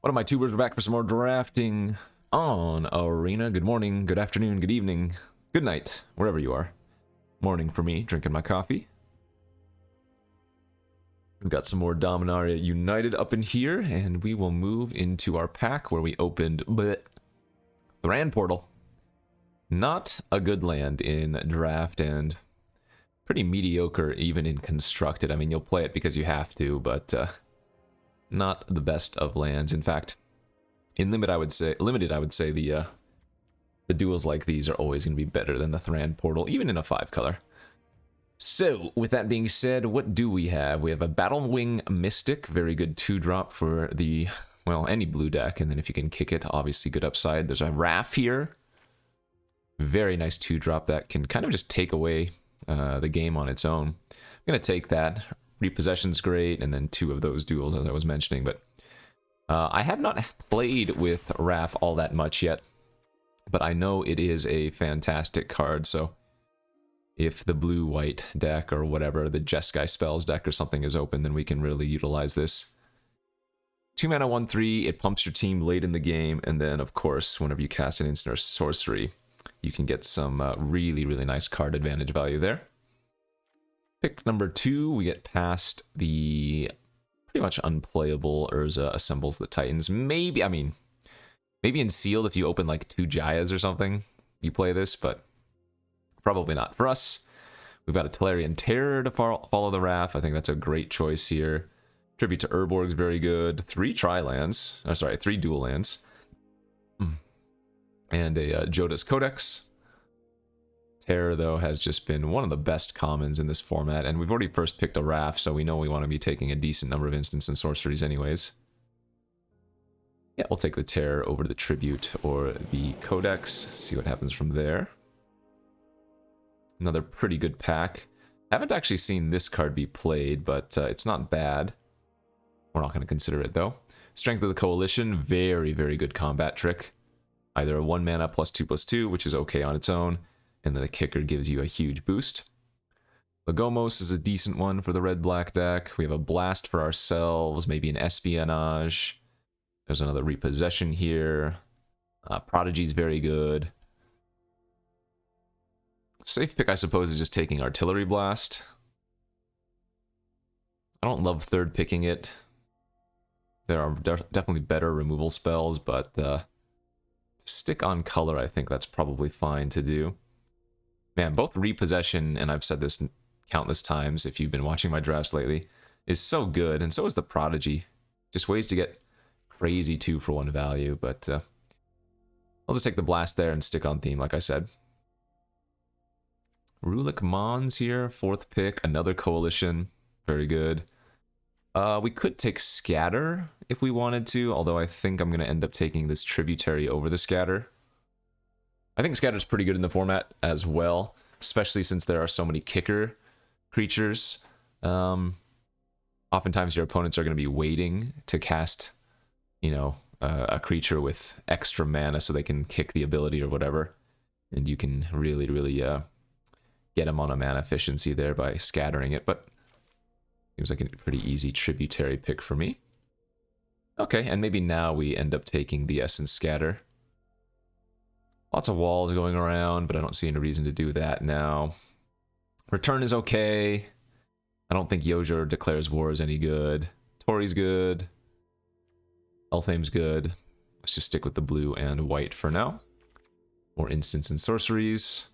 One of my tubers, we're back for some more drafting on Arena. Good morning, good afternoon, good evening, good night, wherever you are. Morning for me, drinking my coffee. We've got some more Dominaria United up in here, and we will move into our pack where we opened Thran Portal. Not a good land in draft and pretty mediocre even in constructed. I mean, you'll play it because you have to, but not the best of lands. In fact, in limited, I would say the duels like these are always going to be better than the Thran Portal, even in a 5-color. So, with that being said, what do we have? We have a Battlewing Mystic, very good 2-drop for the, well, any blue deck, and then if you can kick it, obviously good upside. There's a Rith here, very nice 2-drop that can kind of just take away the game on its own. I'm going to take that. Repossession's great, and then 2 of those duels, as I was mentioning, but I have not played with Rith all that much yet, but I know it is a fantastic card, so if the blue-white deck or whatever, the Jeskai Spells deck or something is open, then we can really utilize this. 2 mana, 1/3, it pumps your team late in the game, and then, of course, whenever you cast an instant or sorcery, you can get some really, really nice card advantage value there. Pick number 2, we get past the pretty much unplayable Urza Assembles the Titans. Maybe in Sealed, if you open like 2 Jayas or something, you play this, but probably not. For us, we've got a Tolarian Terror to follow the Wrath. I think that's a great choice here. Tribute to Urborg's very good. 3 tri-lands. Oh, sorry, 3 dual lands. And a Jodas Codex. Terror, though, has just been one of the best commons in this format, and we've already first picked a Wrath, so we know we want to be taking a decent number of instants and sorceries anyways. Yeah, we'll take the Terror over the Tribute or the Codex, see what happens from there. Another pretty good pack. Haven't actually seen this card be played, but it's not bad. We're not going to consider it, though. Strength of the Coalition, very, very good combat trick. Either a 1 mana +2/+2, which is okay on its own, and then the kicker gives you a huge boost. Lagomos is a decent one for the red-black deck. We have a Blast for ourselves, maybe an Espionage. There's another Repossession here. Prodigy's very good. Safe pick, I suppose, is just taking Artillery Blast. I don't love third picking it. There are definitely better removal spells, but to stick on color, I think that's probably fine to do. Man, both Repossession, and I've said this countless times if you've been watching my drafts lately, is so good, and so is the Prodigy. Just ways to get crazy 2-for-1 value, but I'll just take the Blast there and stick on theme, like I said. Rulik Mons here, 4th pick, another Coalition, very good. We could take Scatter if we wanted to, although I think I'm going to end up taking this Tributary over the Scatter. I think Scatter's pretty good in the format as well, especially since there are so many kicker creatures. Oftentimes your opponents are going to be waiting to cast, a creature with extra mana so they can kick the ability or whatever. And you can really, really get them on a mana efficiency there by scattering it. But seems like a pretty easy Tributary pick for me. Okay, and maybe now we end up taking the Essence Scatter. Lots of walls going around, but I don't see any reason to do that now. Return is okay. I don't think Yozur Declares War is any good. Tori's good. Elfhame's good. Let's just stick with the blue and white for now. More instants and sorceries.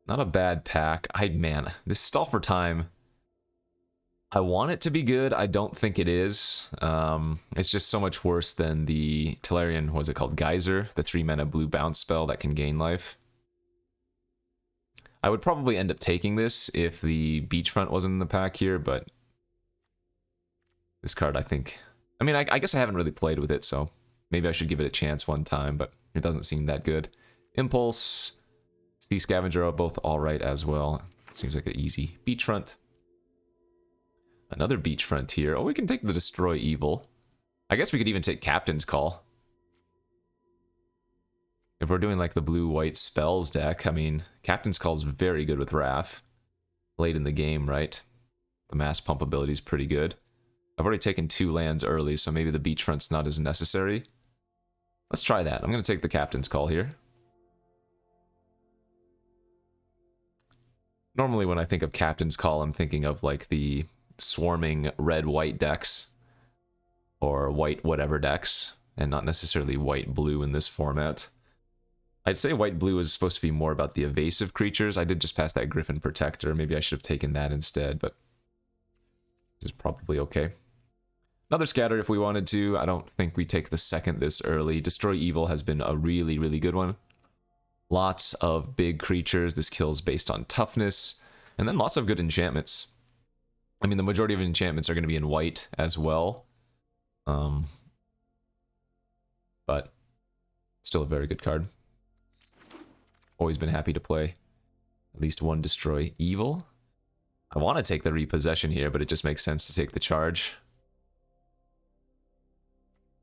Not a bad pack. Man, this Stall for Time, I want it to be good. I don't think it is. It's just so much worse than the Tolarian, what is it called? Geyser, the 3 mana blue bounce spell that can gain life. I would probably end up taking this if the Beachfront wasn't in the pack here, but this card, I guess I haven't really played with it, so maybe I should give it a chance one time, but it doesn't seem that good. Impulse, Sea Scavenger are both alright as well. Seems like an easy Beachfront. Another Beachfront here. Oh, we can take the Destroy Evil. I guess we could even take Captain's Call. If we're doing like the blue-white spells deck, Captain's Call is very good with Wrath. Late in the game, right? The mass pump ability is pretty good. I've already taken 2 lands early, so maybe the beachfront's not as necessary. Let's try that. I'm going to take the captain's call here. Normally when I think of captain's call, I'm thinking of like the swarming red-white decks or white-whatever decks, and not necessarily white-blue in this format. I'd say white-blue is supposed to be more about the evasive creatures. I did just pass that Griffin Protector. Maybe I should have taken that instead, but it's probably okay. Another scatter if we wanted to. I don't think we take the second this early. Destroy Evil has been a really, really good one. Lots of big creatures. This kills based on toughness. And then lots of good enchantments. I mean, the majority of enchantments are going to be in white as well. But still a very good card. Always been happy to play at least one Destroy Evil. I want to take the Repossession here, but it just makes sense to take the charge.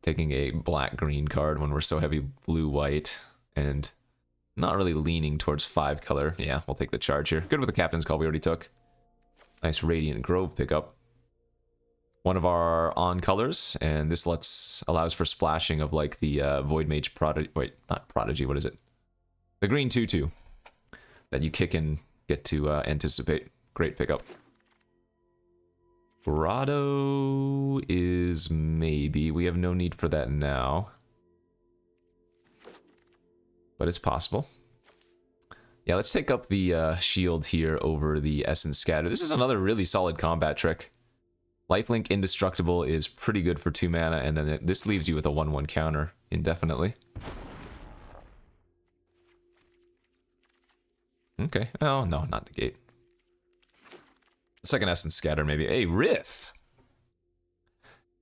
Taking a black-green card when we're so heavy blue-white and not really leaning towards 5 color. Yeah, we'll take the charge here. Good with the captain's call we already took. Nice Radiant Grove pickup. One of our on colors, and this allows for splashing of like the Void Mage Prodigy. Wait, not Prodigy, what is it? The green 2/2 that you kick and get to anticipate. Great pickup. Grotto is maybe. We have no need for that now. But it's possible. Yeah, let's take up the shield here over the Essence Scatter. This is another really solid combat trick. Lifelink Indestructible is pretty good for 2 mana, and then this leaves you with a 1/1 counter indefinitely. Okay. Oh, no, not negate. Second Essence Scatter, maybe. Hey, Rith!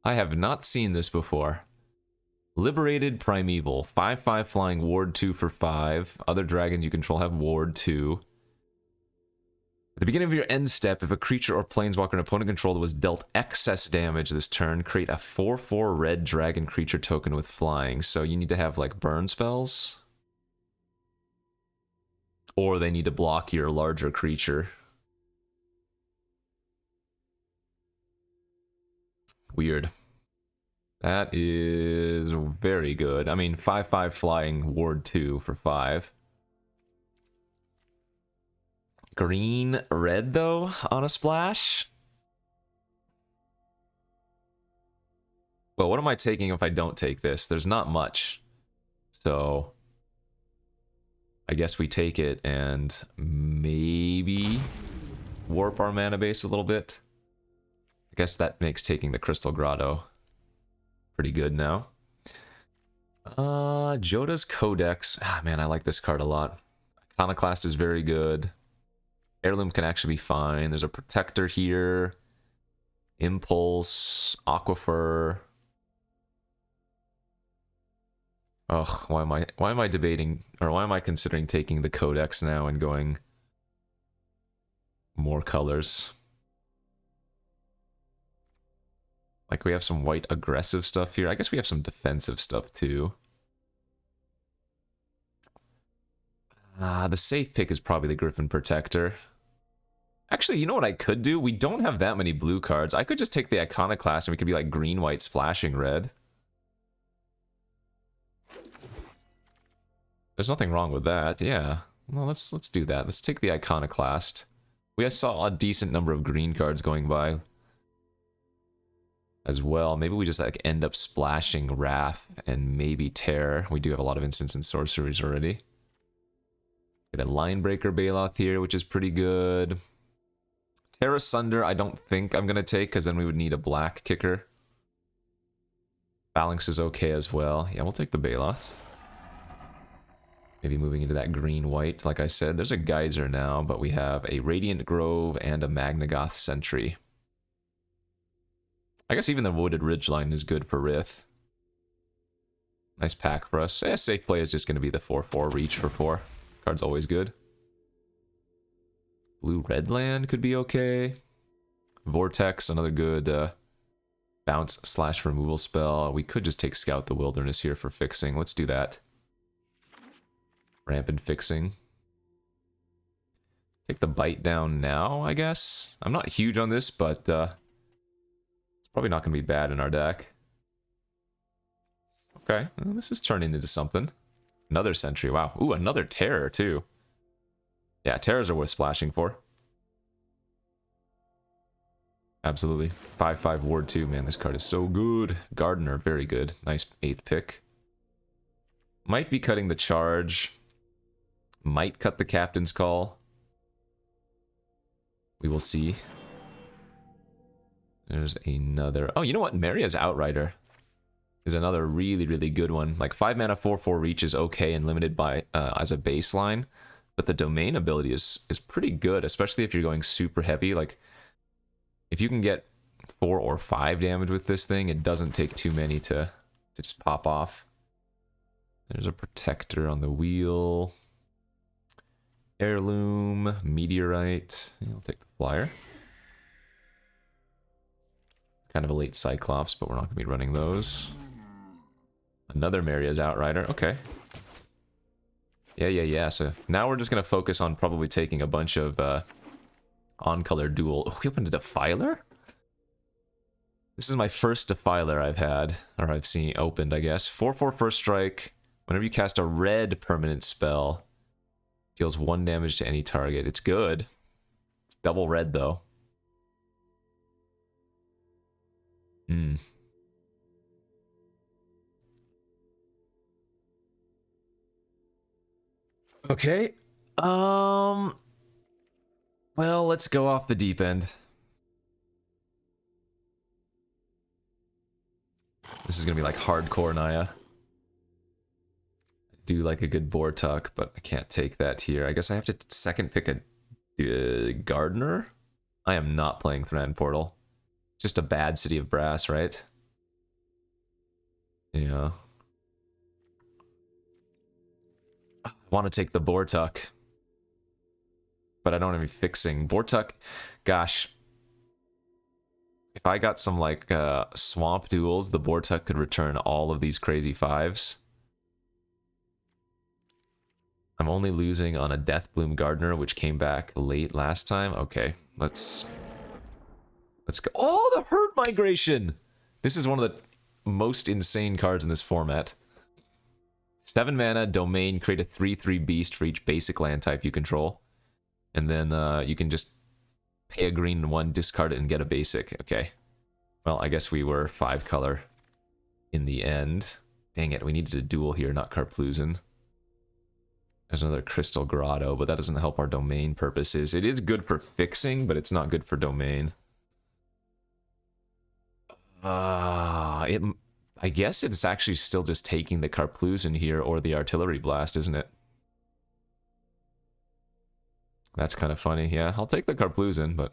I have not seen this before. Liberated Primeval. 5/5 flying, ward 2 for 5. Other dragons you control have ward 2. At the beginning of your end step, if a creature or planeswalker an opponent controlled was dealt excess damage this turn, create a 4/4 red dragon creature token with flying. So you need to have, like, burn spells? Or they need to block your larger creature. Weird. That is very good. I mean, 5/5 flying, ward 2 for 5. Green, red, though, on a splash? Well, what am I taking if I don't take this? There's not much. So I guess we take it and maybe warp our mana base a little bit. I guess that makes taking the Crystal Grotto pretty good now. Joda's Codex. Ah, man, I like this card a lot. Iconoclast is very good. Heirloom can actually be fine. There's a Protector here. Impulse. Aquifer. Ugh, why am I debating, or why am I considering taking the Codex now and going more colors? Like, we have some white aggressive stuff here. I guess we have some defensive stuff, too. The safe pick is probably the Griffin Protector. Actually, you know what I could do? We don't have that many blue cards. I could just take the Iconoclast and we could be like green-white splashing red. There's nothing wrong with that, yeah. Well, let's do that. Let's take the Iconoclast. We saw a decent number of green cards going by as well. Maybe we just like end up splashing Wrath and maybe Terror. We do have a lot of instants and sorceries already. Get a Linebreaker Baloth here, which is pretty good. Terra Sunder, I don't think I'm going to take, because then we would need a black kicker. Phalanx is okay as well. Yeah, we'll take the Baloth. Maybe moving into that green-white, like I said. There's a Geyser now, but we have a Radiant Grove and a Magnagoth Sentry. I guess even the Wooded Ridgeline is good for Rith. Nice pack for us. Yeah, safe play is just going to be the 4/4 reach for 4. Card's always good. Blue-red land could be okay. Vortex, another good bounce/removal spell. We could just take Scout the Wilderness here for fixing. Let's do that. Rampant fixing. Take the bite down now, I guess. I'm not huge on this, but it's Probably not going to be bad in our deck. Okay, well, this is turning into something. Another Sentry, wow. Ooh, another Terror, too. Yeah, Terrors are worth splashing for. Absolutely. 5/5 Ward 2, man, this card is so good. Gardener, very good. Nice 8th pick. Might be cutting the charge. Might cut the Captain's Call. We will see. There's another... Oh, you know what? Maria's Outrider is another really, really good one. Like 5 mana 4/4 reach is okay and limited by as a baseline, but the domain ability is pretty good, especially if you're going super heavy. Like if you can get 4 or 5 damage with this thing, it doesn't take too many to just pop off. There's a Protector on the wheel. Heirloom, Meteorite. Yeah, I'll take the flyer. Kind of a late Cyclops, but we're not going to be running those. Another Maria's Outrider. Okay. Yeah. So now we're just going to focus on probably taking a bunch of on-color duel. Oh, we opened a Defiler? This is my first Defiler I've had, or I've seen opened, I guess. 4/4 first strike. Whenever you cast a red permanent spell, deals 1 damage to any target. It's good. It's double red, though. Okay. Well, let's go off the deep end. This is gonna be like hardcore Naya. I do like a good Bortuck, but I can't take that here. I guess I have to second pick a Gardener? I am not playing Thran Portal. Just a bad City of Brass, right? Yeah. I want to take the Bortuck, but I don't have any fixing. Bortuck, gosh. If I got some, like, swamp duels, the Bortuck could return all of these crazy 5s. I'm only losing on a Deathbloom Gardener, which came back late last time. Okay, let's go. Oh, the Herd Migration! This is one of the most insane cards in this format. 7 mana, domain, create a 3/3 beast for each basic land type you control. And then you can just pay a green 1, discard it, and get a basic. Okay. Well, I guess we were 5 color in the end. Dang it, we needed a duel here, not Karpluzin. There's another Crystal Grotto, but that doesn't help our domain purposes. It is good for fixing, but it's not good for domain. I guess it's actually still just taking the Karpluzin here or the Artillery Blast, isn't it? That's kind of funny. Yeah, I'll take the Karpluzin, but...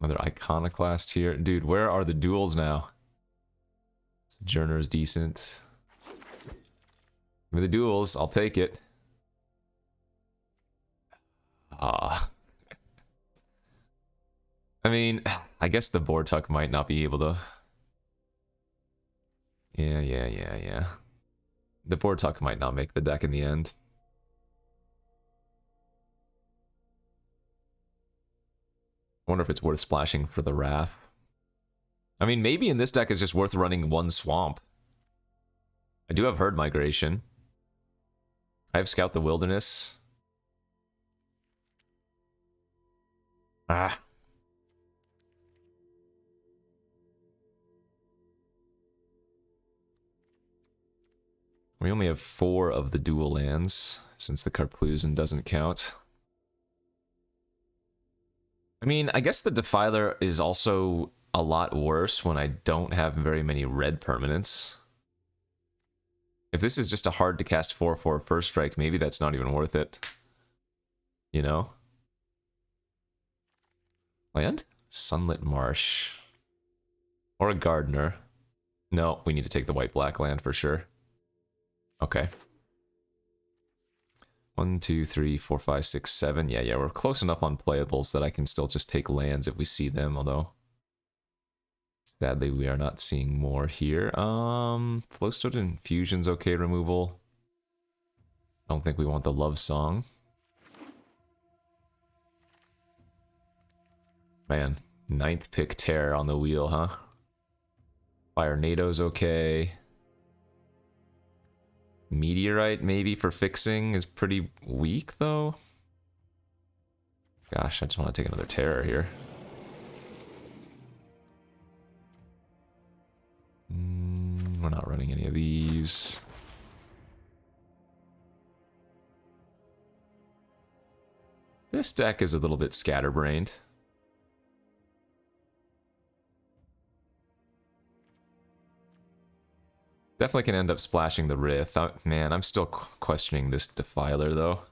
Another Iconoclast here. Dude, where are the duels now? Sojourner's decent. Give me the duels, I'll take it. I mean, I guess the Bortuck might not be able to... Yeah. The Bortuck might not make the deck in the end. I wonder if it's worth splashing for the Wrath. I mean, maybe in this deck it's just worth running 1 Swamp. I do have Herd Migration. I have Scout the Wilderness. We only have 4 of the dual lands, since the Karpluzin doesn't count. I mean, I guess the Defiler is also a lot worse when I don't have very many red permanents. If this is just a hard to cast 4/4 first strike, maybe that's not even worth it. You know? Land? Sunlit Marsh. Or a Gardener. No, we need to take the white-black land for sure. Okay. 1, 2, 3, 4, 5, 6, 7. Yeah, we're close enough on playables that I can still just take lands if we see them, although... Sadly, we are not seeing more here. Flowstone Infusion's okay removal. I don't think we want the Love Song. Man, Ninth pick Terror on the wheel, huh? Fire Nado's okay. Meteorite maybe for fixing is pretty weak though. Gosh, I just want to take another Terror here. We're not running any of these. This deck is a little bit scatterbrained. Definitely can end up splashing the Rith. Man, I'm still questioning this Defiler, though.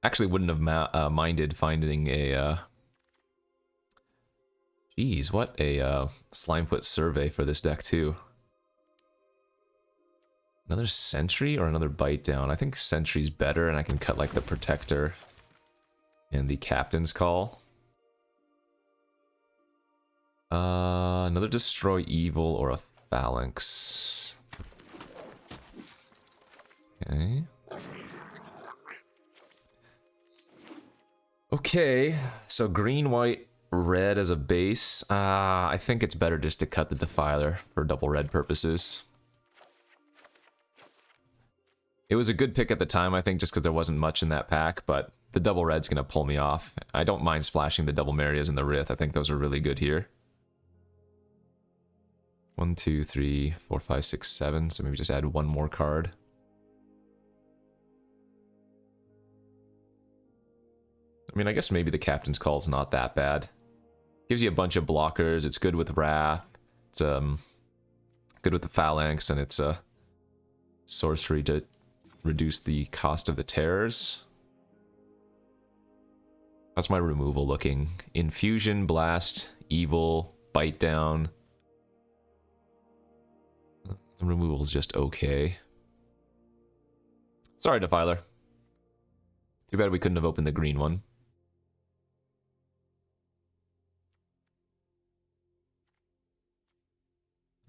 Actually wouldn't have minded finding a... Geez, what a Slimefoot Survey for this deck, too. Another Sentry or another Bite Down? I think Sentry's better, and I can cut, like, the Protector and the Captain's Call. Another Destroy Evil or a Phalanx. Okay. Okay, so green, white, red as a base. I think it's better just to cut the Defiler for double red purposes. It was a good pick at the time, I think, just because there wasn't much in that pack, but the double red's going to pull me off. I don't mind splashing the double Marias and the Rith. I think those are really good here. 1, 2, 3, 4, 5, 6, 7. So maybe just add one more card. I mean, I guess maybe the Captain's Call is not that bad. Gives you a bunch of blockers. It's good with Wrath. It's good with the Phalanx, and it's a sorcery to reduce the cost of the Terrors. How's my removal looking? Infusion, Blast, Evil, Bite Down. The removal's just okay. Sorry, Defiler. Too bad we couldn't have opened the green one.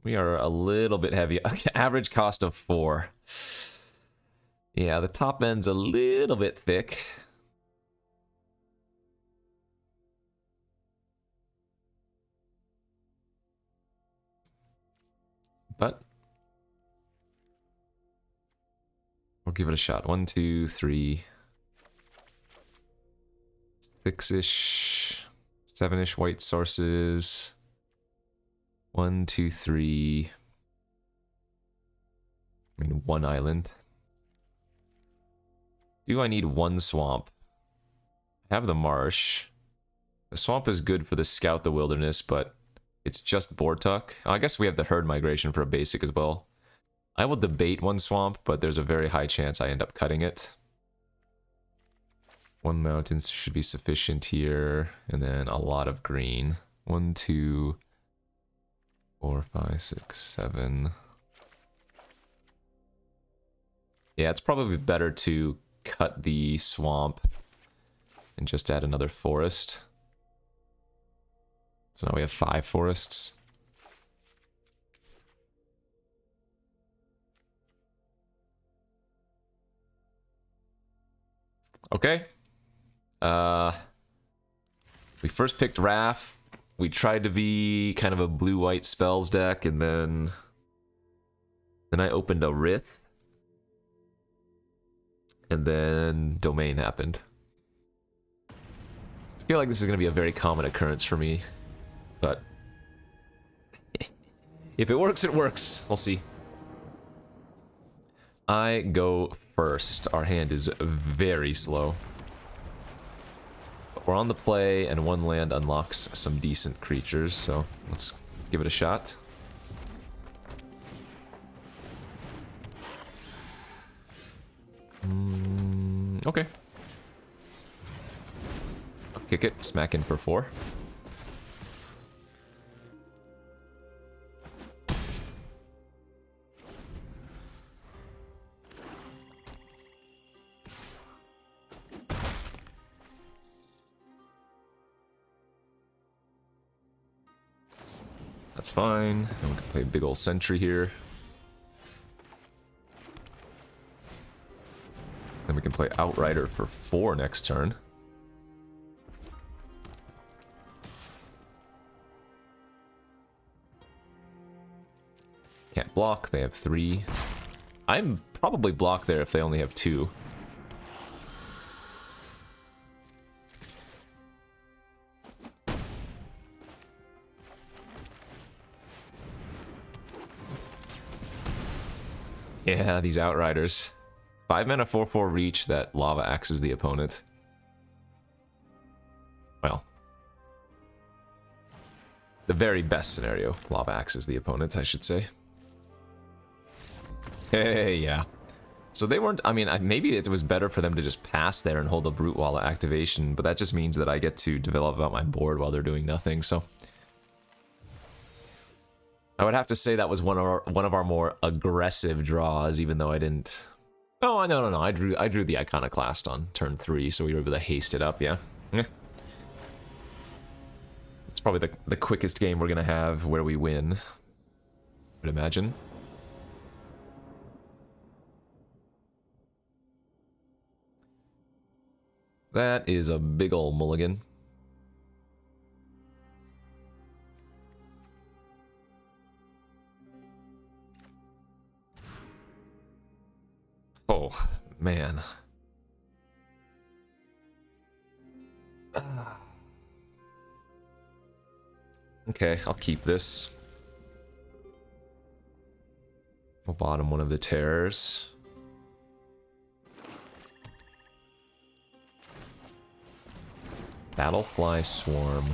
We are a little bit heavy. Average cost of 4. Yeah, the top end's a little bit thick. But we'll give it a shot. 1, 2, 3, 6-ish, 7-ish white sources. 1, 2, 3. I mean, 1 island. Do I need 1 swamp? I have the marsh. The swamp is good for the Scout the Wilderness, but it's just Bortuk. Oh, I guess we have the Herd Migration for a basic as well. I will debate 1 swamp, but there's a very high chance I end up cutting it. 1 mountains should be sufficient here, and then a lot of green. 1, 2, 4, 5, 6, 7. Yeah, it's probably better to cut the swamp and just add another forest. So now we have 5 forests. Okay. We first picked Wrath. We tried to be kind of a blue-white spells deck, and then I opened a Rith. And then Domain happened. I feel like this is going to be a very common occurrence for me. But if it works, it works. We'll see. I go first. Our hand is very slow. But we're on the play, and 1 land unlocks some decent creatures, so let's give it a shot. Okay. I'll kick it, smack in for 4. That's fine. And we can play a big old sentry here. play Outrider for 4 next turn. Can't block, they have 3. I'm probably blocked there if they only have 2. Yeah, these Outriders. 5 mana 4/4 reach that Lava axes the opponent. Well, the very best scenario, Lava axes the opponent, I should say. Hey, yeah. So they weren't, I mean, maybe it was better for them to just pass there and hold the Brute Wall activation, but that just means that I get to develop out my board while they're doing nothing, so... I would have to say that was one of our more aggressive draws, even though I didn't... Oh, no. I drew the Iconoclast on turn 3, so we were able to haste it up, yeah. It's probably the quickest game we're going to have where we win, I would imagine. That is a big ol' mulligan. Oh, man. Okay, I'll keep this. We'll bottom one of the terrors. Battlefly Swarm.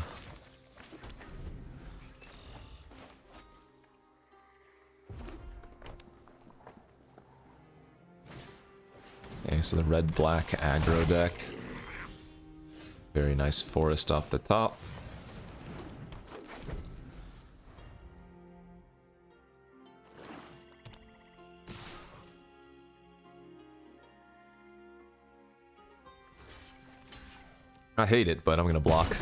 Okay, so the red-black aggro deck. Very nice forest off the top. I hate it, but I'm gonna block.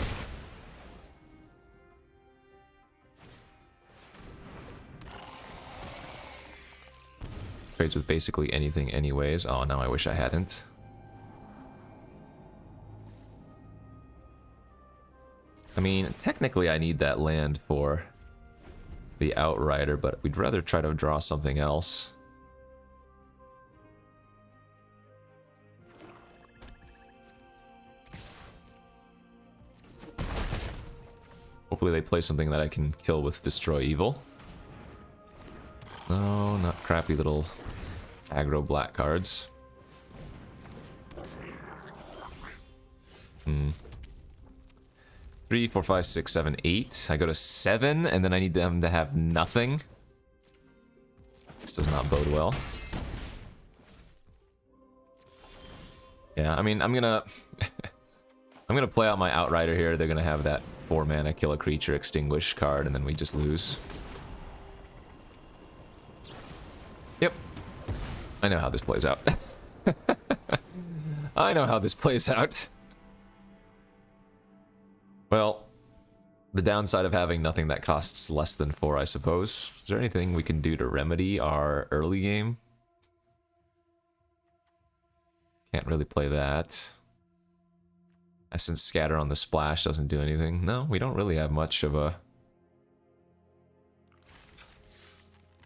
Trades with basically anything anyways. Oh, now I wish I hadn't. I mean, technically I need that land for the Outrider, but we'd rather try to draw something else. Hopefully they play something that I can kill with Destroy Evil. No, not crappy little aggro black cards. 3, 4, 5, 6, 7, 8. I go to 7, and then I need them to have nothing. This does not bode well. Yeah, I mean, I'm gonna... I'm gonna play out my Outrider here. They're gonna have that 4 mana kill a creature extinguish card, and then we just lose. Yep. I know how this plays out. I know how this plays out. Well, the downside of having nothing that costs less than 4, I suppose. Is there anything we can do to remedy our early game? Can't really play that. Essence Scatter on the splash doesn't do anything. No, we don't really have much of a...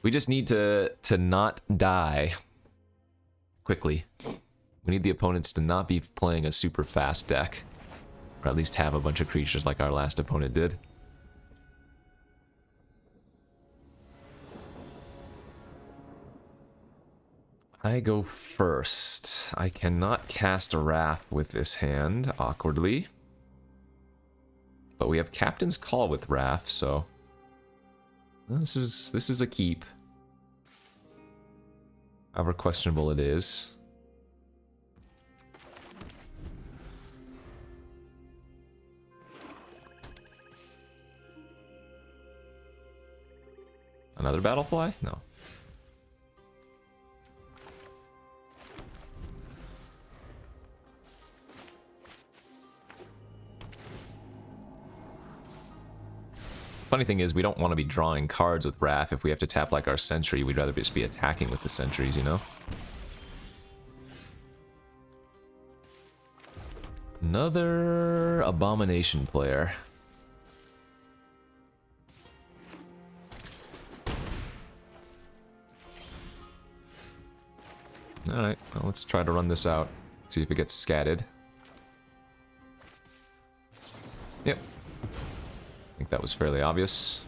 We just need to not die quickly. We need the opponents to not be playing a super fast deck. Or at least have a bunch of creatures like our last opponent did. I go first. I cannot cast a Wrath with this hand, awkwardly. But we have Captain's Call with Wrath, so... This is a keep. However questionable it is. Another Battlefly? No. Funny thing is, we don't want to be drawing cards with Wrath. If we have to tap like our Sentry, we'd rather just be attacking with the Sentries, you know? Another Abomination player. Alright, well, let's try to run this out. See if it gets scatted. Yep. I think that was fairly obvious.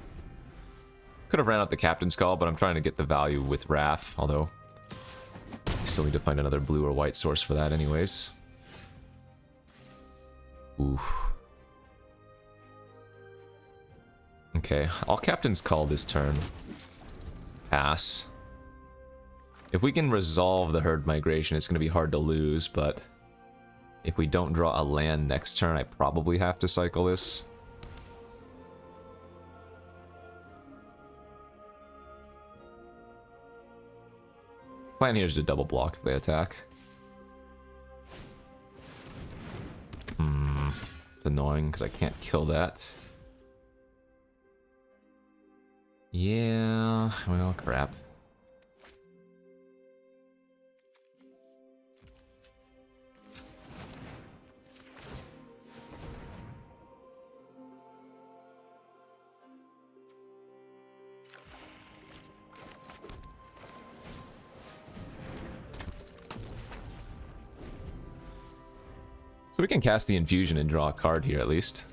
Could have ran out the Captain's Call, but I'm trying to get the value with Wrath, although I still need to find another blue or white source for that anyways. Oof. Okay, I'll Captain's Call this turn. Pass. If we can resolve the herd migration, it's going to be hard to lose, but if we don't draw a land next turn, I probably have to cycle this. Plan here is to double block if they attack. It's annoying because I can't kill that. Yeah, well, crap. So we can cast the Infusion and draw a card here at least.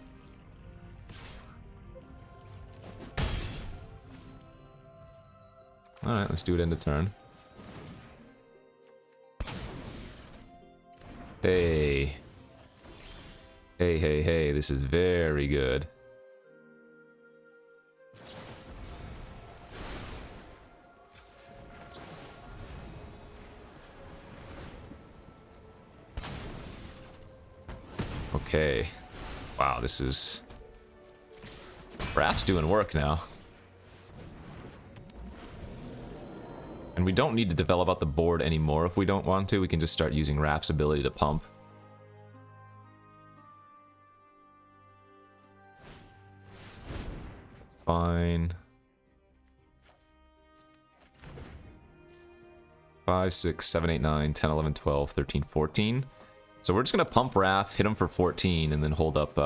Alright, let's do it end of turn. Hey. Hey, hey, hey, this is very good. Okay. Wow, this is... Wrath's doing work now. And we don't need to develop out the board anymore if we don't want to. We can just start using Wrath's ability to pump. It's fine. 5, 6, 7, 8, 9, 10, 11, 12, 13, 14. So we're just going to pump Wrath, hit him for 14, and then hold up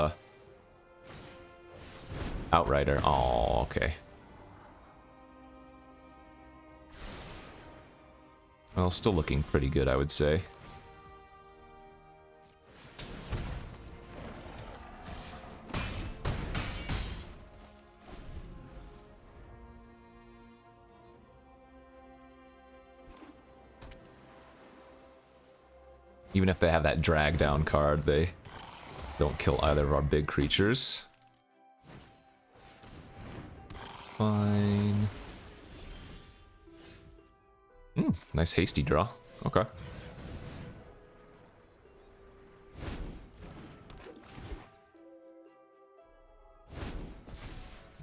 Outrider. Oh, okay. Well, still looking pretty good, I would say. Even if they have that drag down card, they don't kill either of our big creatures. It's fine. Nice hasty draw. Okay.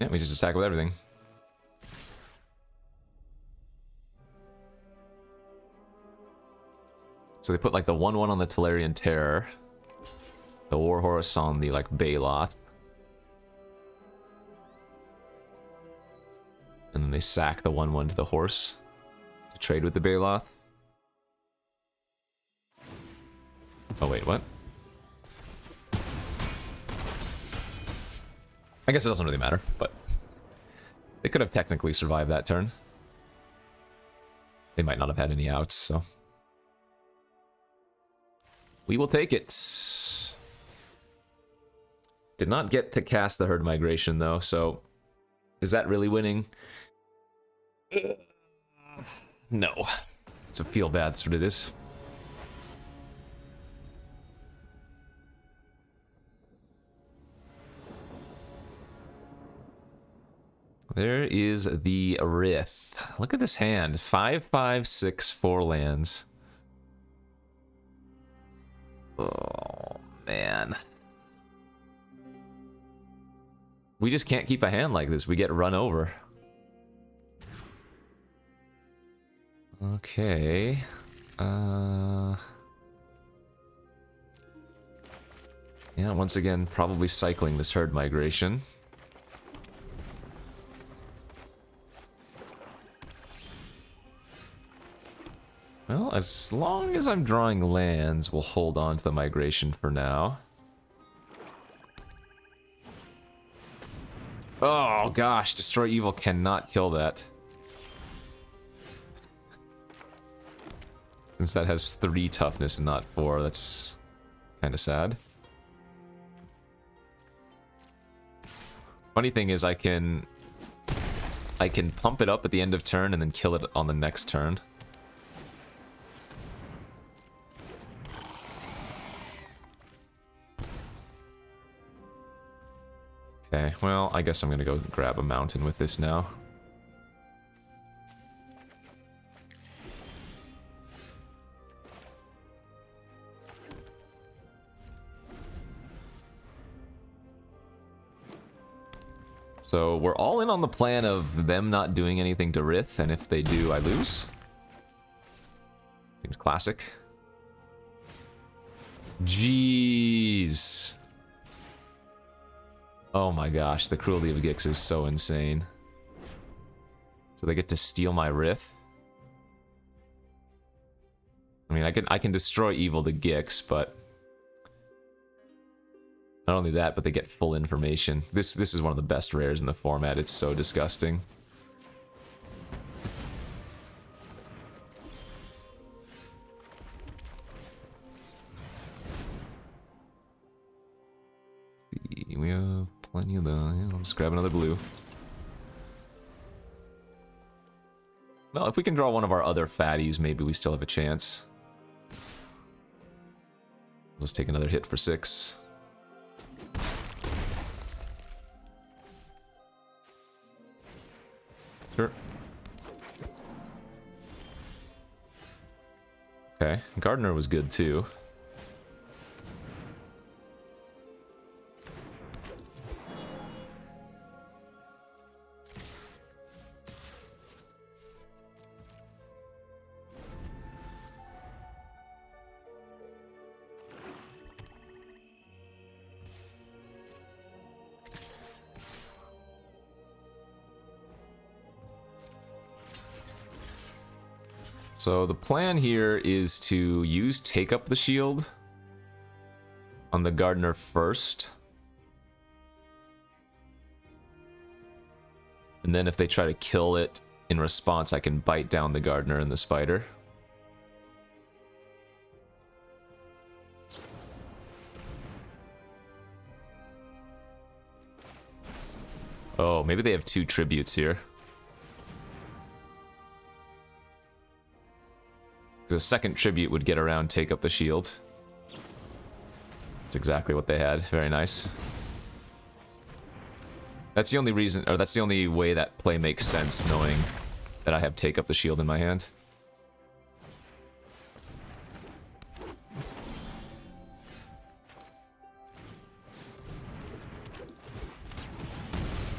Yeah, we just attack with everything. So they put like the 1/1 on the Tolarian Terror, the Warhorse on the like Baloth, and then they sack the 1/1 to the horse to trade with the Baloth. Oh wait, what? I guess it doesn't really matter, but they could have technically survived that turn. They might not have had any outs, so... We will take it. Did not get to cast the herd migration though, so is that really winning? No. It's a feel bad, that's what it is. There is the Rith. Look at this hand. 5, 5, 6, 4 lands. Oh, man. We just can't keep a hand like this. We get run over. Okay. Yeah, once again, probably cycling this herd migration. Well, as long as I'm drawing lands, we'll hold on to the migration for now. Oh gosh, Destroy Evil cannot kill that. Since that has 3 toughness and not 4, that's kind of sad. Funny thing is I can pump it up at the end of turn and then kill it on the next turn. Okay, well, I guess I'm gonna go grab a mountain with this now. So we're all in on the plan of them not doing anything to Rith, and if they do, I lose. Seems classic. Jeez. Oh my gosh, the cruelty of Gix is so insane. So they get to steal my Rith. I mean, I can destroy evil to Gix, but not only that, but they get full information. This is one of the best rares in the format. It's so disgusting. Let's see, we have plenty of the. Yeah, I'll just grab another blue. Well, if we can draw one of our other fatties, maybe we still have a chance. Let's take another hit for 6. Sure. Okay, Gardener was good too. So the plan here is to use Take Up the Shield on the Gardener first. And then if they try to kill it in response, I can bite down the Gardener and the Spider. Oh, maybe they have 2 tributes here. The second tribute would get around Take Up the Shield. That's exactly what they had. Very nice. That's the only reason, or that's the only way that play makes sense, knowing that I have Take Up the Shield in my hand.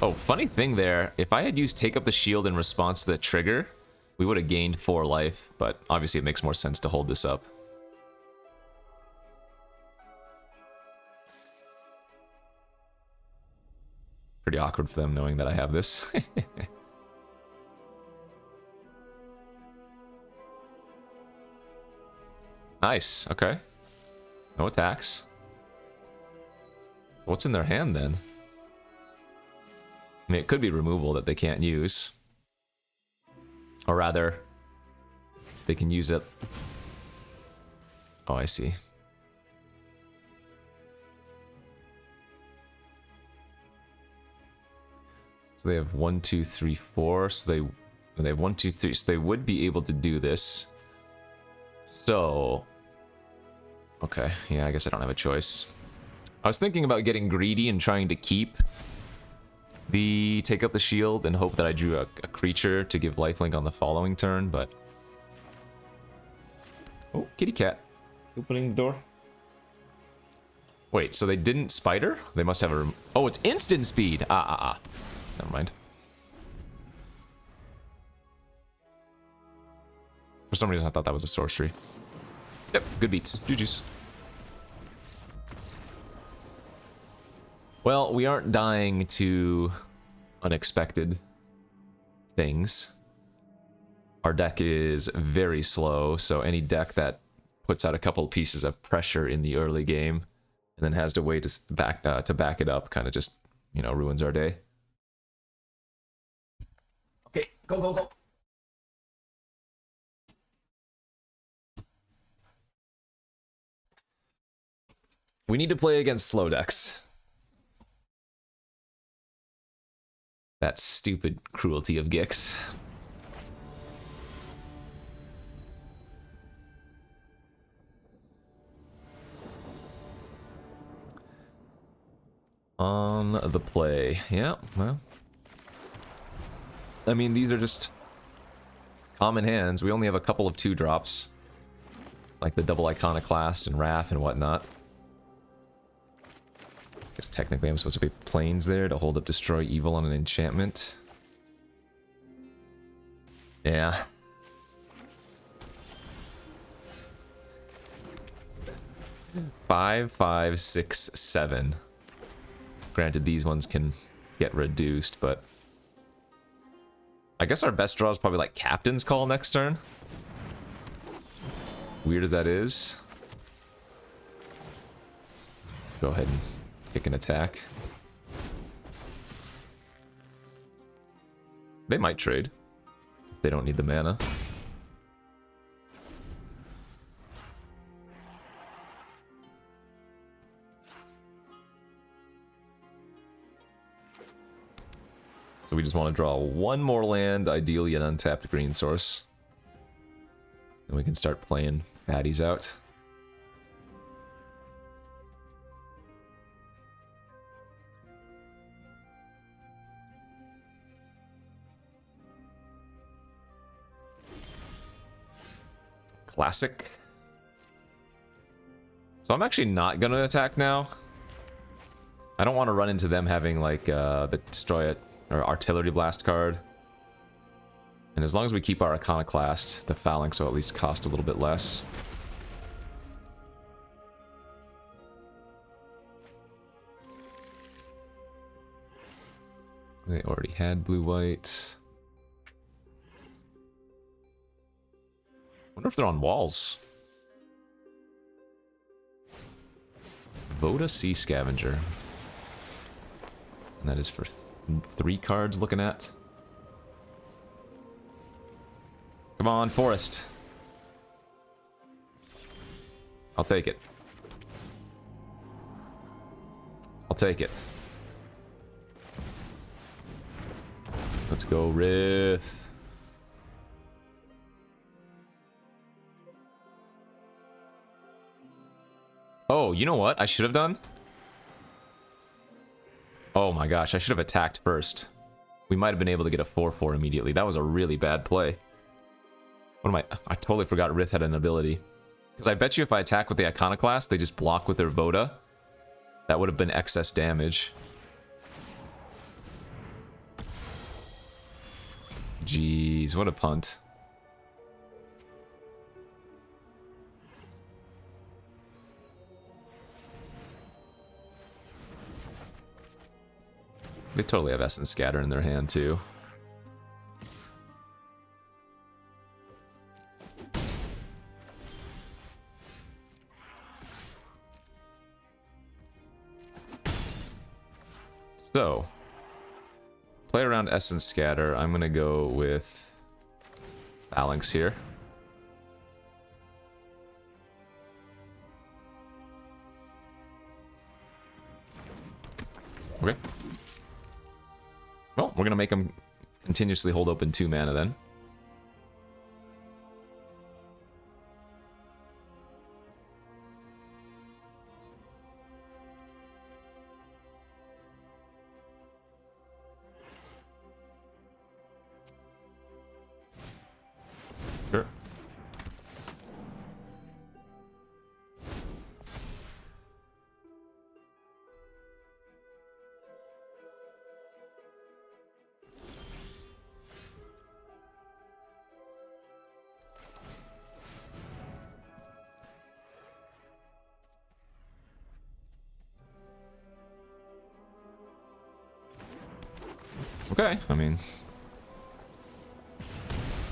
Oh, funny thing there, if I had used Take Up the Shield in response to the trigger, we would have gained 4 life, but obviously it makes more sense to hold this up. Pretty awkward for them knowing that I have this. Nice, okay. No attacks. So what's in their hand then? I mean, it could be removal that they can't use. Or rather, they can use it. Oh, I see. So they have 1, 2, 3, 4. So they have 1, 2, 3. So they would be able to do this. So, okay, yeah, I guess I don't have a choice. I was thinking about getting greedy and trying to keep the Take Up the Shield and hope that I drew a creature to give lifelink on the following turn, but... Oh, kitty cat. Opening the door. Wait, so they didn't Spider? They must have a... Oh, it's instant speed! Never mind. For some reason I thought that was a sorcery. Yep, good beats. GG's. Well, we aren't dying to unexpected things. Our deck is very slow, so any deck that puts out a couple pieces of pressure in the early game and then has to wait to back it up kind of just, you know, ruins our day. Okay, go, go, go. We need to play against slow decks. That stupid cruelty of Gix. On the play. Yeah, well. I mean, these are just common hands. We only have a couple of 2-drops. Like the double Iconoclast and Wrath and whatnot. I guess technically I'm supposed to be planes there to hold up Destroy Evil on an enchantment. Yeah. Five, 5, 6, 7. Granted, these ones can get reduced, but I guess our best draw is probably like Captain's Call next turn. Weird as that is. Go ahead and pick an attack. They might trade. They don't need the mana. So we just want to draw one more land, ideally an untapped green source. And we can start playing baddies out. Classic. So I'm actually not going to attack now. I don't want to run into them having like the Destroy It or Artillery Blast card. And as long as we keep our Iconoclast, the Phalanx will at least cost a little bit less. They already had blue-white. Wonder if they're on walls. Voda Sea Scavenger. And that is for 3 cards looking at. Come on, Forest. I'll take it. I'll take it. Let's go, Rith. Oh, you know what I should have done? Oh my gosh, I should have attacked first. We might have been able to get a 4/4 immediately. That was a really bad play. What am I totally forgot Rith had an ability. Because I bet you if I attack with the Iconoclast, they just block with their Voda. That would have been excess damage. Jeez, what a punt. They totally have Essence Scatter in their hand, too. So, play around Essence Scatter. I'm going to go with Phalanx here. Okay. Well, we're going to make them continuously hold open 2 mana then. Sure. Okay, I mean,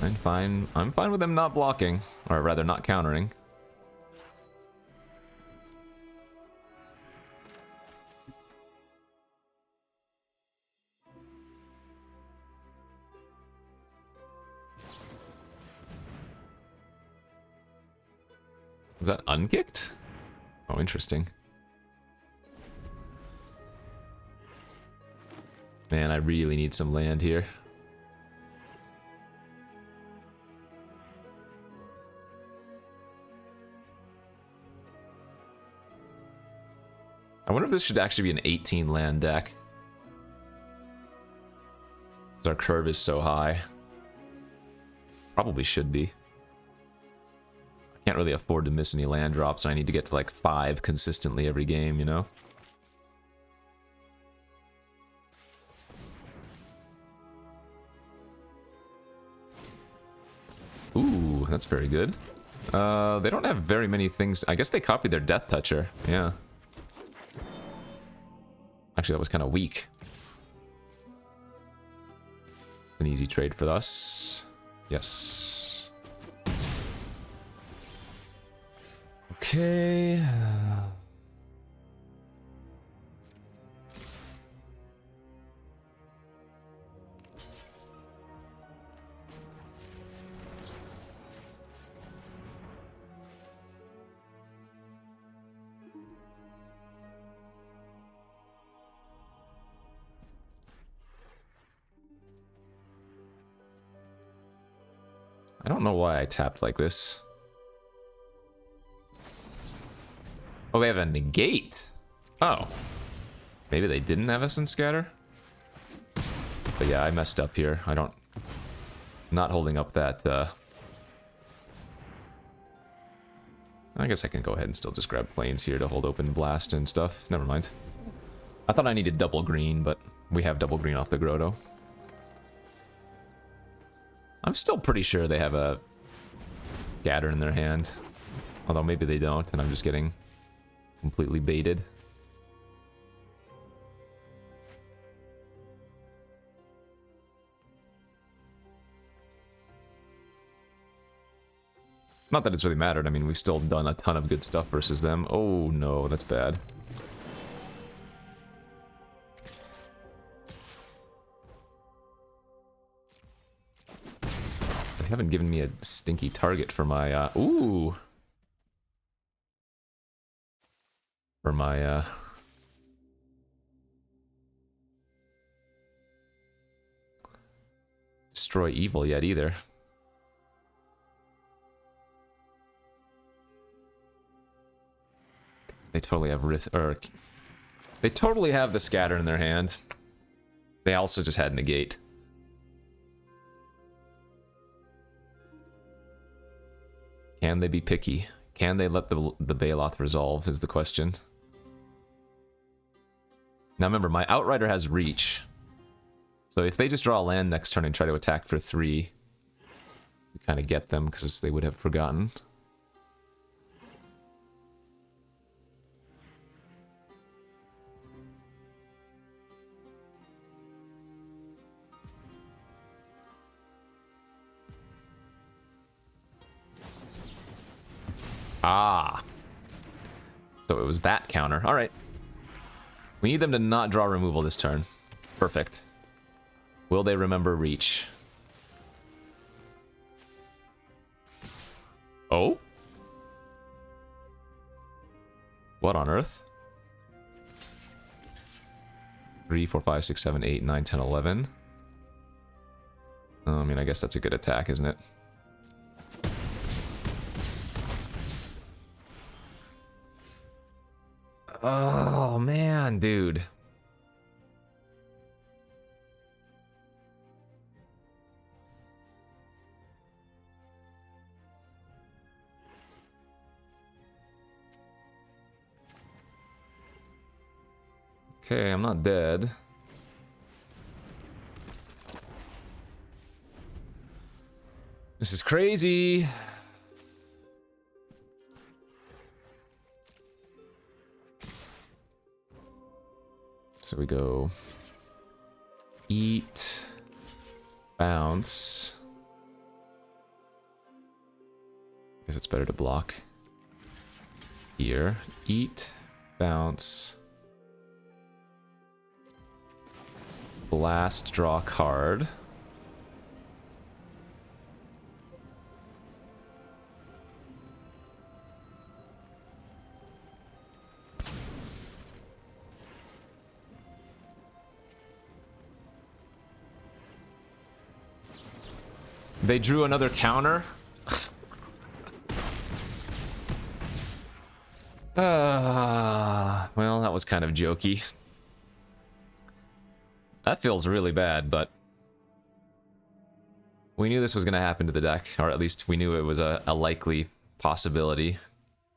I'm fine with them not blocking, or rather not countering. Was that unkicked? Oh, interesting. Man, I really need some land here. I wonder if this should actually be an 18 land deck. Because our curve is so high. Probably should be. I can't really afford to miss any land drops, so I need to get to like 5 consistently every game, you know? Ooh, that's very good. They don't have very many things. I guess they copied their Death Toucher. Yeah. Actually, that was kind of weak. It's an easy trade for us. Yes. Okay. I don't know why I tapped like this. Oh, they have a negate. Oh. Maybe they didn't have Essence Scatter? But yeah, I messed up here. I don't... Not holding up that, I guess I can go ahead and still just grab planes here to hold open blast and stuff. Never mind. I thought I needed double green, but we have double green off the Grotto. I'm still pretty sure they have a scatter in their hand. Although maybe they don't, and I'm just getting completely baited. Not that it's really mattered. I mean, we've still done a ton of good stuff versus them. Oh no, that's bad. They haven't given me a stinky target for my, ooh! For my, destroy evil yet either. They totally have Rith, or... They totally have the scatter in their hand. They also just had negate. Can they be picky? Can they let the Baloth resolve is the question. Now remember, my Outrider has reach. So if they just draw a land next turn and try to attack for 3, we kind of get them because they would have forgotten. Ah. So it was that counter. Alright. We need them to not draw removal this turn. Perfect. Will they remember reach? Oh? What on earth? 3, 4, 5, 6, 7, 8, 9, 10, 11. I mean, I guess that's a good attack, isn't it? Oh, man, dude. Okay, I'm not dead. This is crazy. So we go eat, bounce. Guess it's better to block here. Eat, bounce, blast, draw card. They drew another counter. Well, that was kind of jokey. That feels really bad, but we knew this was going to happen to the deck, or at least we knew it was a likely possibility.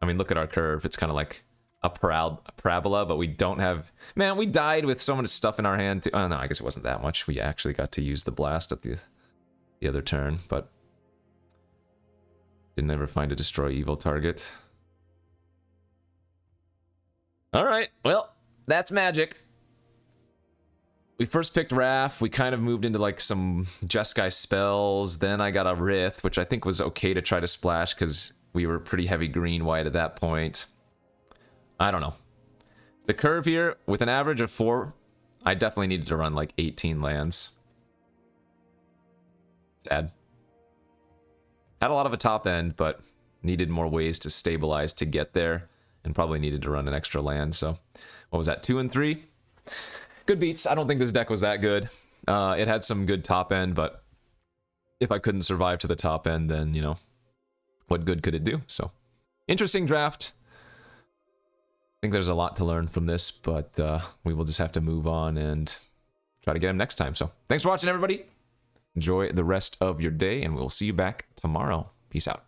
I mean, look at our curve. It's kind of like a parabola, but we don't have... Man, we died with so much stuff in our hand. Oh, no, I guess it wasn't that much. We actually got to use the blast at the other turn, but didn't ever find a destroy evil target. All right, well, that's Magic. We first picked Wrath. We kind of moved into like some Jeskai spells. Then I got a Rith, which I think was okay to try to splash because we were pretty heavy green-white at that point. I don't know. The curve here, with an average of 4, I definitely needed to run like 18 lands. Sad. Had a lot of a top end, but needed more ways to stabilize to get there. And probably needed to run an extra land, so... What was that, 2 and 3? Good beats. I don't think this deck was that good. It had some good top end, but if I couldn't survive to the top end, then, you know, what good could it do? So, interesting draft. I think there's a lot to learn from this, but we will just have to move on and try to get him next time. So, thanks for watching, everybody. Enjoy the rest of your day, and we'll see you back tomorrow. Peace out.